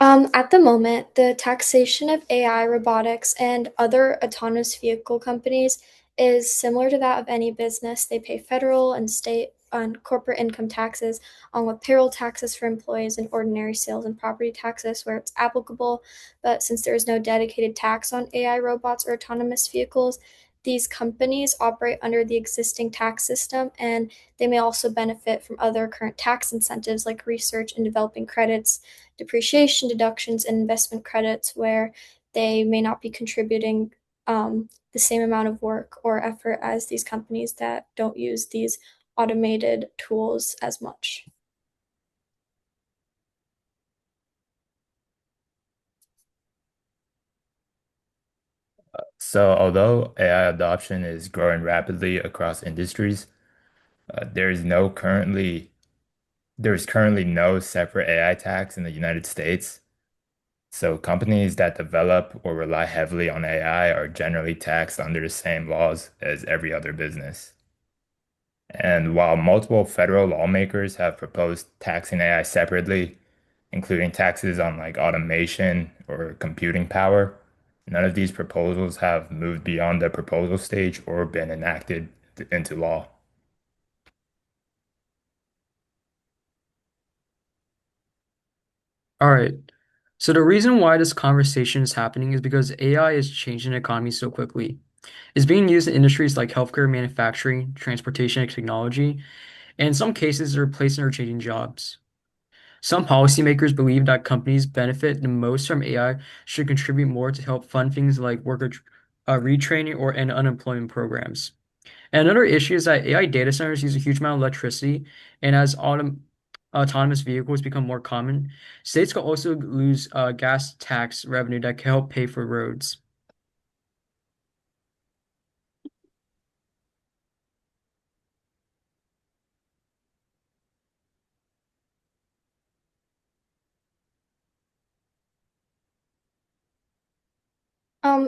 At the moment, the taxation of AI, robotics, and other autonomous vehicle companies is similar to that of any business. They pay federal and state and corporate income taxes, along with payroll taxes for employees and ordinary sales and property taxes where it's applicable. But since there is no dedicated tax on AI robots or autonomous vehicles, these companies operate under the existing tax system, and they may also benefit from other current tax incentives like research and developing credits, depreciation deductions, and investment credits where they may not be contributing the same amount of work or effort as these companies that don't use these automated tools as much. So, although AI adoption is growing rapidly across industries, there is currently no separate AI tax in the United States. So, companies that develop or rely heavily on AI are generally taxed under the same laws as every other business. And while multiple federal lawmakers have proposed taxing AI separately, including taxes on like automation or computing power, none of these proposals have moved beyond the proposal stage or been enacted into law. All right. So the reason why this conversation is happening is because AI is changing the economy so quickly. It's being used in industries like healthcare, manufacturing, transportation, and technology, and in some cases, it's replacing or changing jobs. Some policymakers believe that companies benefit the most from AI should contribute more to help fund things like worker retraining or and unemployment programs. And another issue is that AI data centers use a huge amount of electricity, and as autonomous vehicles become more common, states could also lose gas tax revenue that can help pay for roads.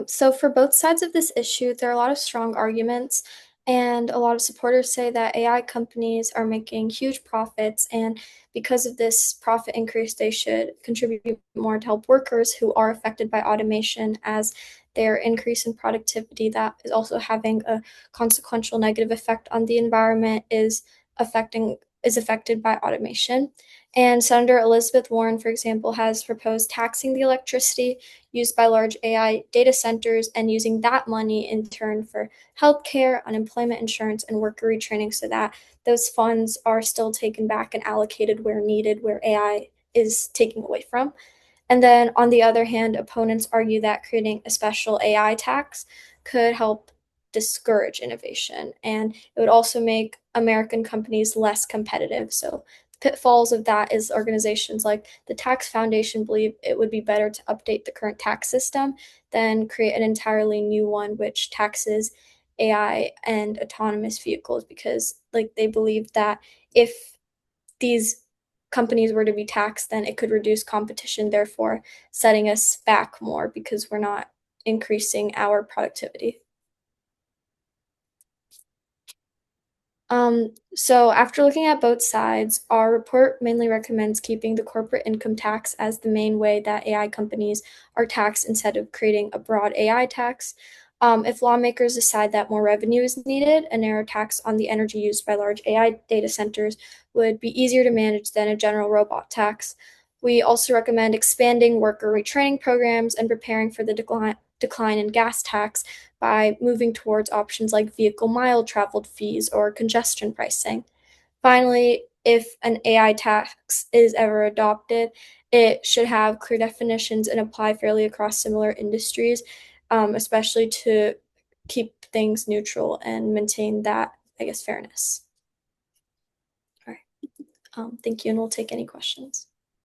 So for both sides of this issue, there are a lot of strong arguments, and a lot of supporters say that AI companies are making huge profits, and because of this profit increase, they should contribute more to help workers who are affected by automation, as their increase in productivity that is also having a consequential negative effect on the environment affecting is affected by automation. And Senator Elizabeth Warren, for example, has proposed taxing the electricity used by large AI data centers and using that money in turn for healthcare, unemployment insurance, and worker retraining so that those funds are still taken back and allocated where needed, where AI is taking away from. And then on the other hand, opponents argue that creating a special AI tax could help discourage innovation, and it would also make American companies less competitive. So pitfalls of that is organizations like the Tax Foundation believe it would be better to update the current tax system than create an entirely new one which taxes AI and autonomous vehicles, because like they believe that if these companies were to be taxed, then it could reduce competition, therefore setting us back more because we're not increasing our productivity. So after looking at both sides, our report mainly recommends keeping the corporate income tax as the main way that AI companies are taxed instead of creating a broad AI tax. If lawmakers decide that more revenue is needed, a narrow tax on the energy used by large AI data centers would be easier to manage than a general robot tax. We also recommend expanding worker retraining programs and preparing for the decline in gas tax by moving towards options like vehicle mile traveled fees or congestion pricing. Finally, if an AI tax is ever adopted, it should have clear definitions and apply fairly across similar industries, especially to keep things neutral and maintain that, I guess, fairness. All right. Thank you, and we'll take any questions.